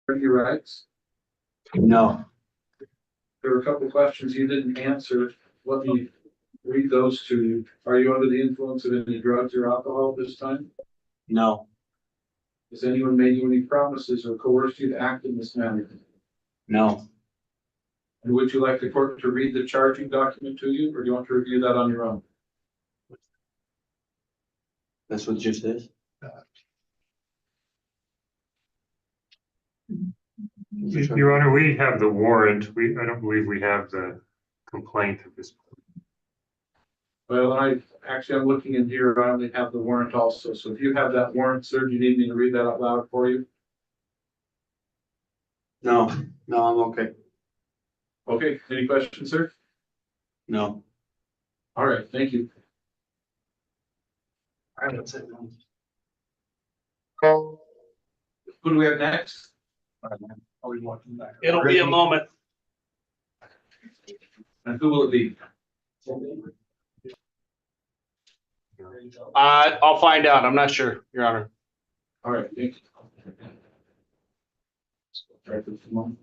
your rights? No. There were a couple of questions you didn't answer. Let me read those to you. Are you under the influence of any drugs or alcohol at this time? No. Has anyone made you any promises or coerced you to act in this manner? No. And would you like the court to read the charging document to you, or do you want to review that on your own? That's what just is? Your Honor, we have the warrant. I don't believe we have the complaint at this point. Well, I'm looking in here, I only have the warrant also. So if you have that warrant, sir, do you need me to read that out loud for you? No. No, I'm okay. Okay, any questions, sir? No. All right, thank you. All right, that's it. Who do we have next? It'll be a moment. And who will it be? I'll find out. I'm not sure, Your Honor. All right, thank you. Start with the moment.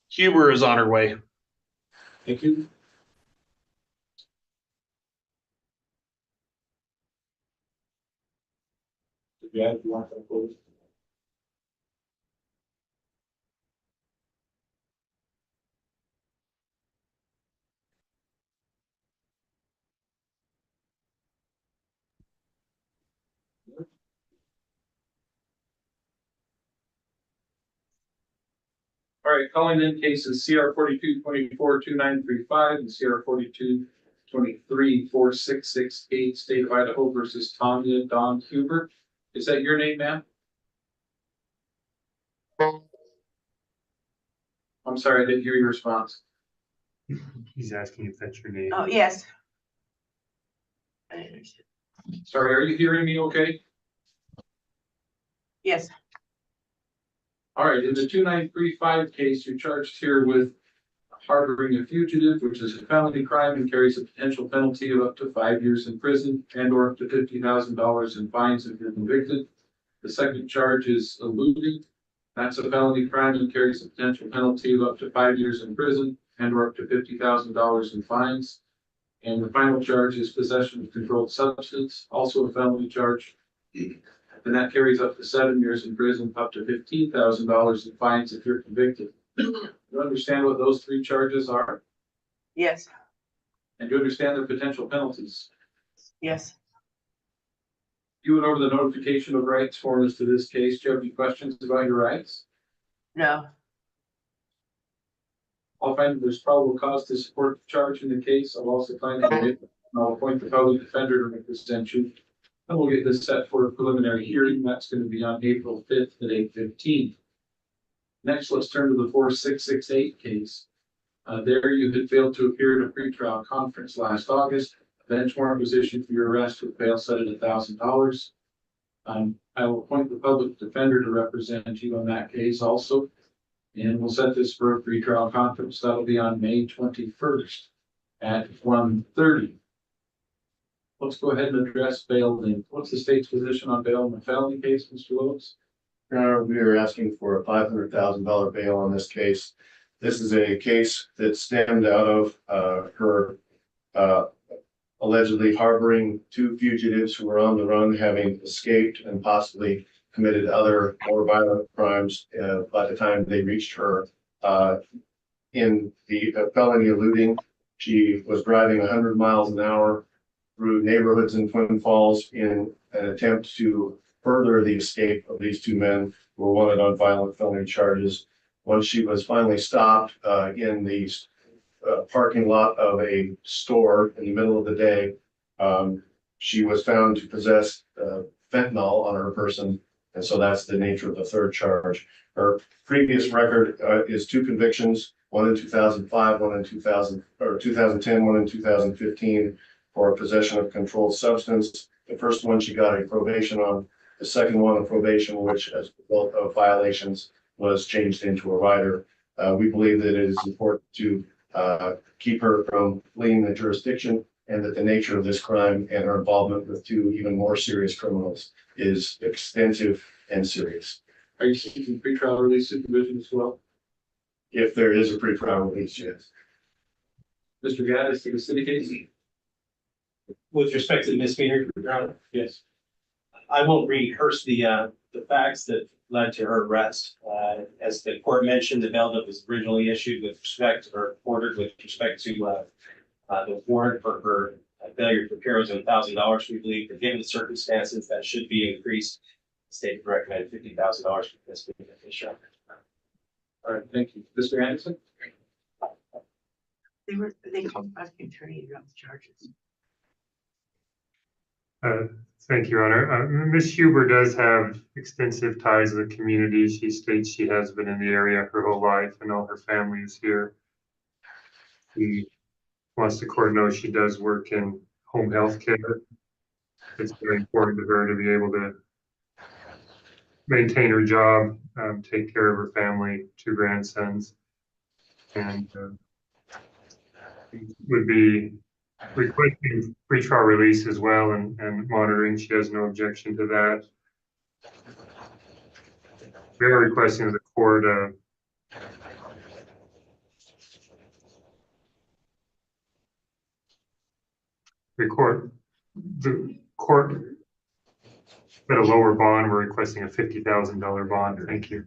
Huber is on her way. Thank you. Yeah, if you want that, please. All right, calling in cases CR 4224-2935 and CR 4223-4668, State of Idaho versus Tanya Dawn Huber. Is that your name, ma'am? I'm sorry, I didn't hear your response. He's asking if that's your name. Oh, yes. Sorry, are you hearing me okay? Yes. All right, in the 2935 case, you're charged here with harboring a fugitive, which is a felony crime and carries a potential penalty of up to 5 years in prison and or up to $50,000 in fines if you're convicted. The second charge is eluding. That's a felony crime and carries a potential penalty of up to 5 years in prison and or up to $50,000 in fines. And the final charge is possession of controlled substance, also a felony charge. And that carries up to 7 years in prison, up to $15,000 in fines if you're convicted. You understand what those three charges are? Yes, And you understand the potential penalties. yes, You went over the notification of rights form as to this case. Do you have any questions about your rights? no, I'll find that there's probable cause to support the charge in the case. I'll also find that I'll appoint the public defender to represent you. And we'll get this set for a preliminary hearing. That's going to be on April 5th at 8:15. Next, let's turn to the 4668 case. There you had failed to appear at a pretrial conference last August. A bench warrant was issued for your arrest with bail set at $1,000. I will appoint the public defender to represent you on that case also. And we'll set this for a pretrial conference. That'll be on May 21st at 1:30. Let's go ahead and address bail then. What's the state's position on bail in the felony case, Mr. Lewis? Your Honor, we are asking for a $500,000 bail on this case. This is a case that stemmed out of her allegedly harboring two fugitives who were on the run, having escaped and possibly committed other more violent crimes by the time they reached her. In the felony eluding, she was driving 100 miles an hour through neighborhoods in Twin Falls in an attempt to further the escape of these two men who were wanted on violent felony charges. Once she was finally stopped in the parking lot of a store in the middle of the day, she was found to possess fentanyl on her person. And so that's the nature of the third charge. Her previous record is two convictions, one in 2005, one in 2010, one in 2015 for possession of controlled substance. The first one she got a probation on. The second one, a probation, which as a result of violations was changed into a rider. We believe that it is important to keep her from fleeing the jurisdiction, and that the nature of this crime and her involvement with two even more serious criminals is extensive and serious. Are you seeking pretrial release supervision as well? If there is a pretrial release, yes. Mr. Gaddis, to the city case? With respect to the misdemeanor, Your Honor, Yes. I won't rehearse the facts that led to her arrest. As the court mentioned, the bail that was originally issued with respect or ordered with respect to the warrant for her failure to appear was $1,000. We believe that given the circumstances, that should be increased. The state recommended $50,000 for this. All right, thank you. Mr. Anderson? they called back the attorney to drop the charges. Thank you, Your Honor. Ms. Huber does have extensive ties to the community. She states she has been in the area her whole life and all her family is here. She wants the court to know she does work in home health care. It's very important to her to be able to maintain her job, take care of her family, two grandsons, and would be requesting pretrial release as well and monitoring. She has no objection to that. We are requesting the court the court at a lower bond. We're requesting a $50,000 bond. Thank you.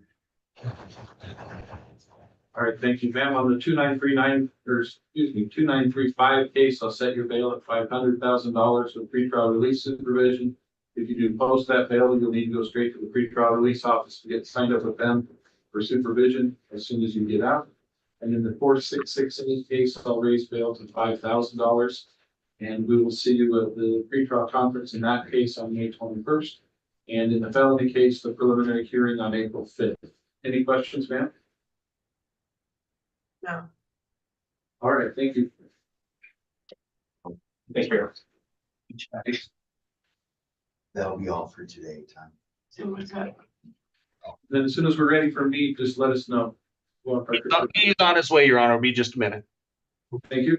All right, thank you, ma'am. On the 2935 case, I'll set your bail at $500,000 with pretrial release supervision. If you do post that bail, you'll need to go straight to the pretrial release office to get signed up with them for supervision as soon as you get out. And in the 4668 case, I'll raise bail to $5,000. And we will see you at the pretrial conference in that case on May 21st. And in the felony case, the preliminary hearing on April 5th. Any questions, ma'am? No, All right, thank you. Thank you. That'll be all for today, Tom. so what's that? Then as soon as we're ready for me, just let us know. Well, He's on his way, Your Honor. It'll be just a minute. thank you.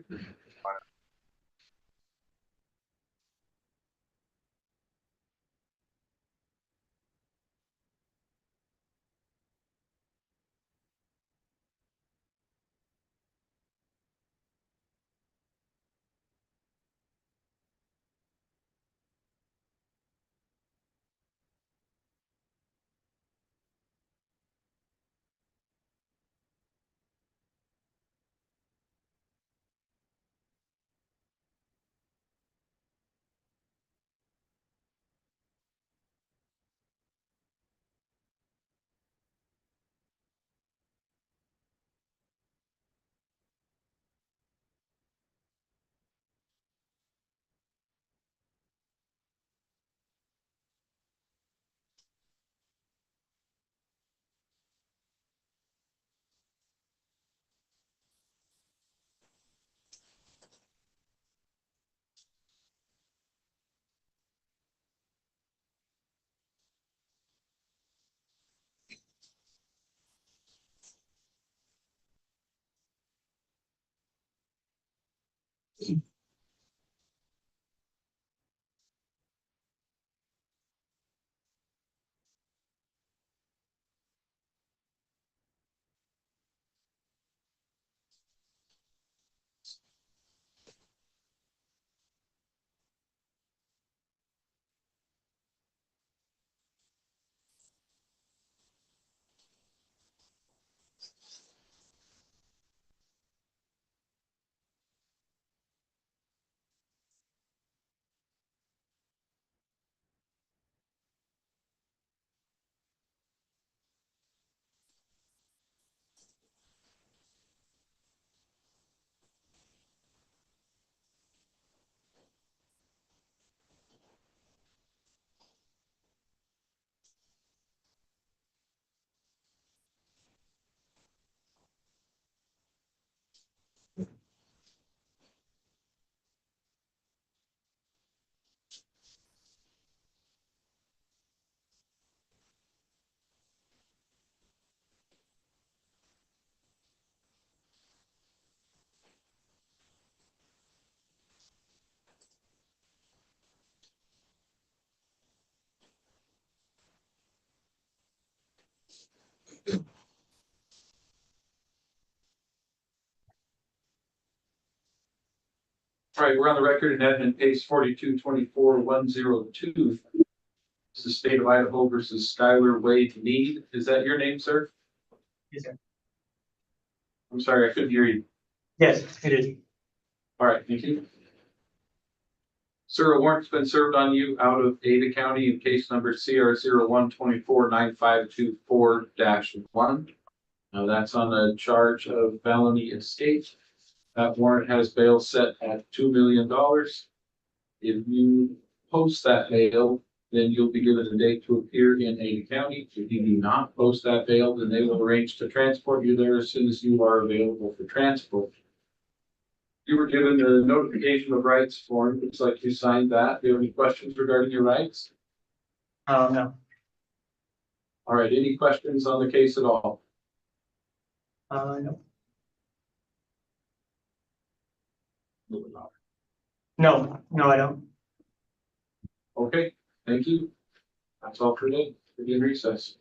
All right, we're on the record in Edmund case 42-24-102. This is the state of Idaho versus Skylar Wade Need. Is that your name, sir? Yes, sir. I'm sorry, I couldn't hear you. Yes, it is. All right, thank you. Sir, a warrant's been served on you out of Ada County in case number CR 01249524-1. Now that's on a charge of felony escape. That warrant has bail set at $2 million. If you post that bail, then you'll be given a date to appear in Ada County. If you do not post that bail, then they will arrange to transport you there as soon as you are available for transport. You were given the notification of rights form. Looks like you signed that. Do you have any questions regarding your rights? No. All right, any questions on the case at all? No. No, I don't. Okay, thank you. That's all for today. We're in recess.